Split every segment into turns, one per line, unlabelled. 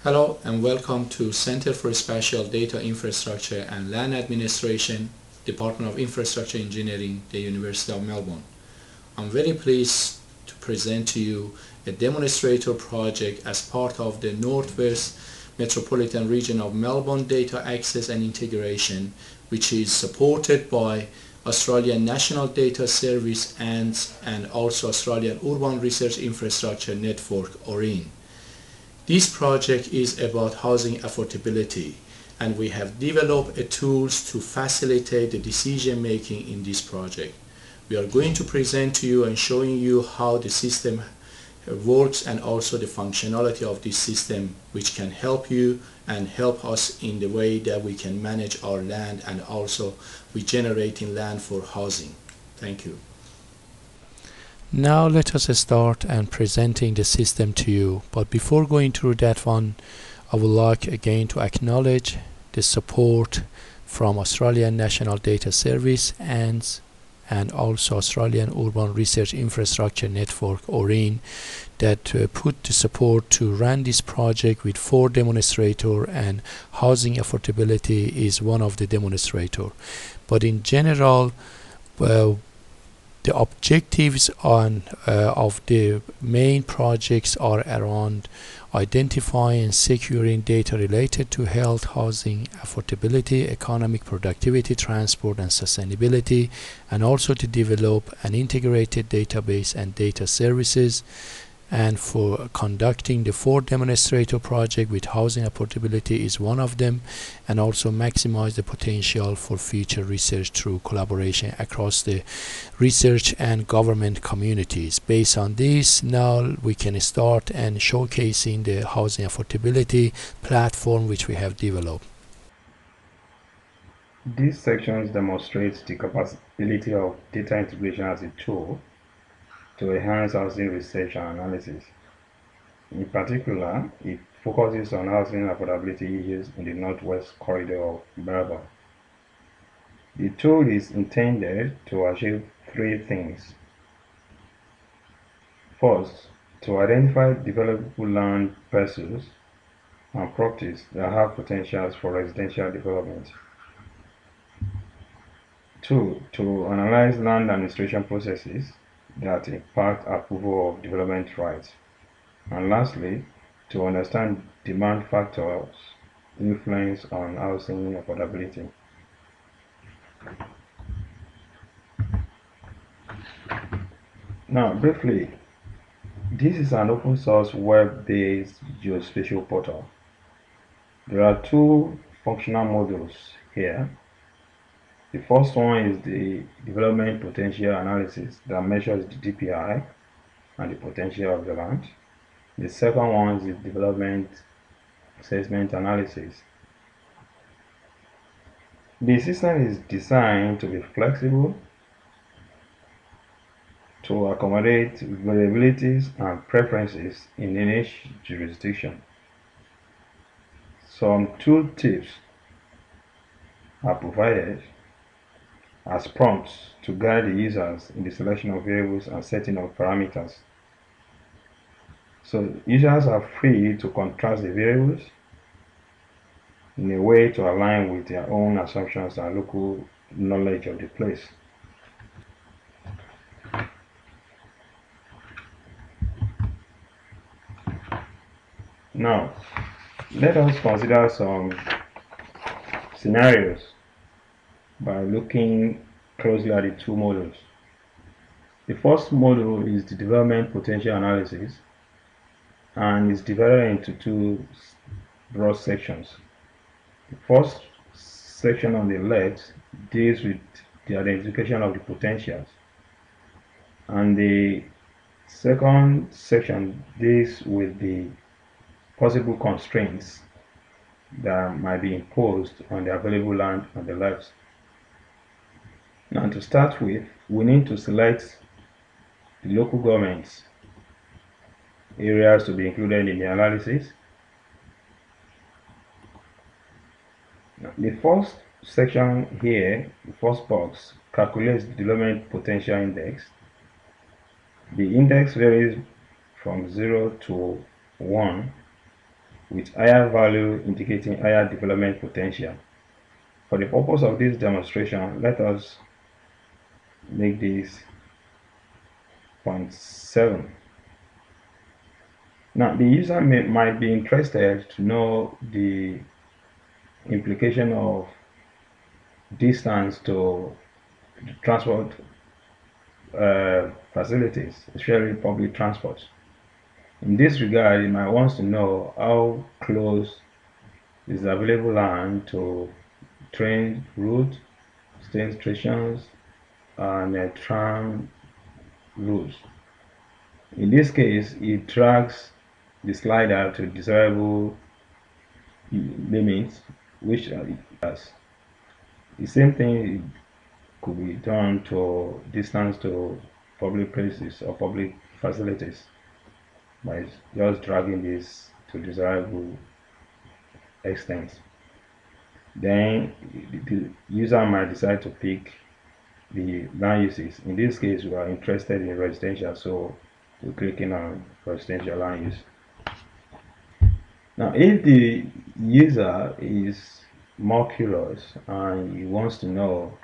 Hello and welcome to Center for Spatial Data Infrastructure and Land Administration, Department of Infrastructure Engineering, the University of Melbourne. I'm very pleased to present to you a demonstrator project as part of the Northwest Metropolitan Region of Melbourne Data Access and Integration, which is supported by Australian National Data Service and also Australian Urban Research Infrastructure Network, ORIN. This project is about housing affordability, and we have developed tools to facilitate the decision making in this project. We are going to present to you and showing you how the system works and also the functionality of this system, which can help you and help us in the way that we can manage our land and also regenerating land for housing. Thank you. Now let us start and presenting the system to you, but before going through that one, I would like again to acknowledge the support from Australian National Data Service and also Australian Urban Research Infrastructure Network, ORIN, that put the support to run this project with 4 demonstrators, and housing affordability is one of the demonstrators. But in general, the objectives of the main projects are around identifying and securing data related to health, housing, affordability, economic productivity, transport, and sustainability, and also to develop an integrated database and data services. And for conducting the 4 demonstrator project with housing affordability is one of them, and also maximize the potential for future research through collaboration across the research and government communities. Based on this, now we can start and showcasing the housing affordability platform which we have developed.
These sections demonstrate the capability of data integration as a tool to enhance housing research and analysis. In particular, it focuses on housing affordability issues in the Northwest Corridor of Melbourne. The tool is intended to achieve 3 things. First, to identify developable land parcels and properties that have potentials for residential development. 2, to analyze land administration processes that impact approval of development rights. And lastly, to understand demand factors influence on housing affordability. Now, briefly, this is an open source web-based geospatial portal. There are 2 functional modules here. The first one is the development potential analysis that measures the DPI and the potential of the land. The second one is the development assessment analysis. The system is designed to be flexible, to accommodate variabilities and preferences in each jurisdiction. Some tooltips are provided as prompts to guide the users in the selection of variables and setting of parameters. So users are free to contrast the variables in a way to align with their own assumptions and local knowledge of the place. Now, let us consider some scenarios by looking closely at the 2 modules. The first module is the development potential analysis and is divided into 2 broad sections. The first section on the left deals with the identification of the potentials, and the second section deals with the possible constraints that might be imposed on the available land on the left. Now, to start with, we need to select the local governments areas to be included in the analysis. Now, the first section here, the first box, calculates the development potential index. The index varies from 0 to 1 with higher value indicating higher development potential. For the purpose of this demonstration, let us make this 0.7. Now, the user might be interested to know the implication of distance to transport facilities, especially public transport. In this regard, it might want to know how close is the available land to train routes, train stations, and tram routes. In this case, it drags the slider to desirable limits, which it has. The same thing could be done to distance to public places or public facilities by just dragging this to desirable extent. Then the user might decide to pick the land uses. In this case, we are interested in residential, so we're clicking on residential land use. Now, if the user is more curious and he wants to know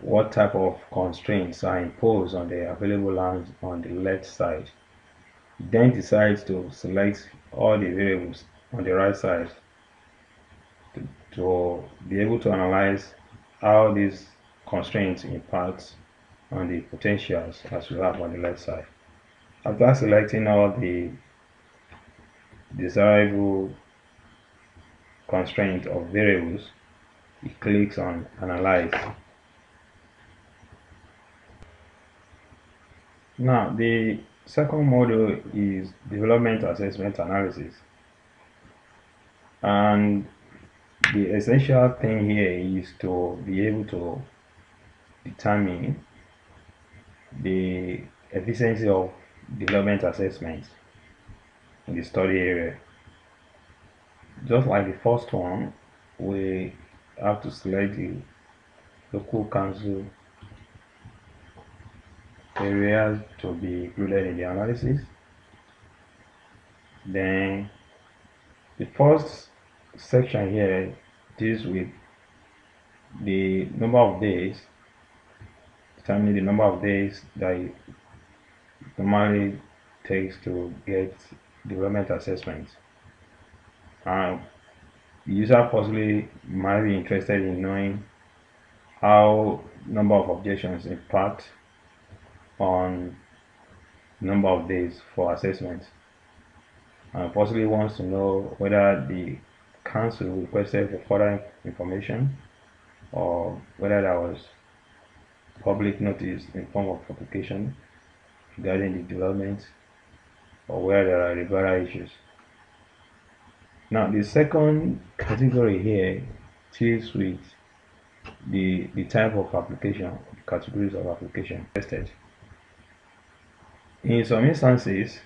what type of constraints are imposed on the available land on the left side, then decides to select all the variables on the right side to be able to analyze how these constraints impact on the potentials as we have on the left side. After selecting all the desirable constraint of variables, it clicks on analyze. Now, the second module is development assessment analysis, and the essential thing here is to be able to determine the efficiency of development assessment in the study area. Just like the first one, we have to select the local council areas to be included in the analysis. Then the first section here deals with the number of days, determining the number of days that it normally takes to get development assessment. The user possibly might be interested in knowing how number of objections impact on number of days for assessment, and possibly wants to know whether the council requested for further information or whether there was public notice in form of publication regarding the development or where there are regular issues. Now, the second category here deals with the type of application, categories of application tested. In some instances,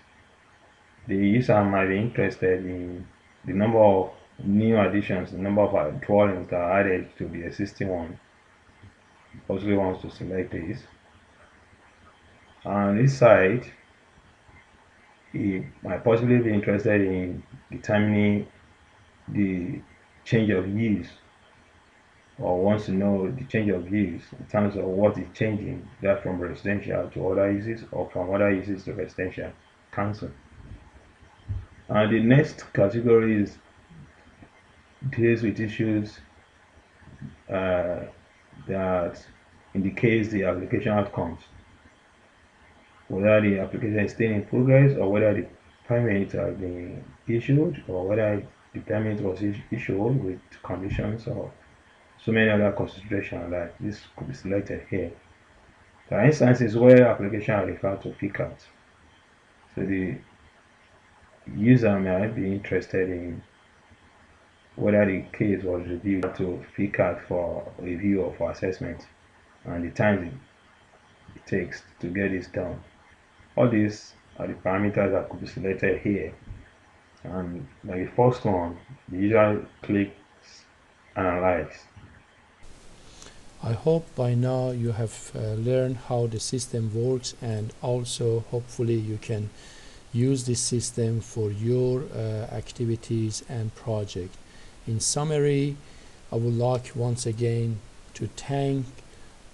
the user might be interested in the number of new additions, the number of dwellings that are added to the existing one. Possibly wants to select this. On this side, he might possibly be interested in determining the change of use, or wants to know the change of use in terms of what is changing, that from residential to other uses or from other uses to residential council. And the next category deals with issues that indicates the application outcomes, whether the application is still in progress or whether the permit has been issued or whether the permit was issued with conditions or so many other considerations that this could be selected here. There are instances where application are referred to PCAT. So the user might be interested in whether the case was reviewed to PCAT for review or for assessment and the time it takes to get this done. All these are the parameters that could be selected here. And like the first one, the user clicks analyze.
I hope by now you have learned how the system works, and also hopefully you can use this system for your activities and project. In summary, I would like once again to thank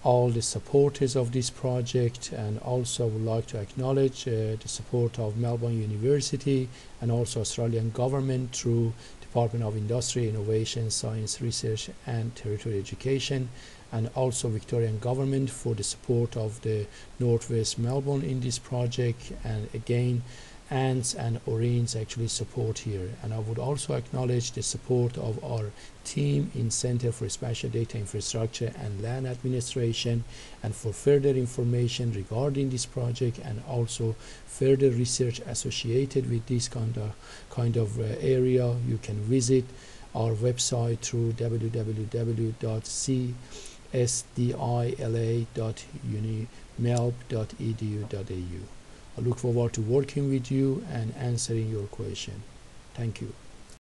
all the supporters of this project, and also would like to acknowledge the support of Melbourne University and also Australian government through Department of Industry, Innovation, Science, Research and Territory Education, and also Victorian government for the support of the Northwest Melbourne in this project, and again ANTS and ORIN's actually support here. And I would also acknowledge the support of our team in Center for Spatial Data Infrastructure and Land Administration. And for further information regarding this project and also further research associated with this kind of area, you can visit our website through www.csdila.unimelb.edu.au. I look forward to working with you and answering your question. Thank you.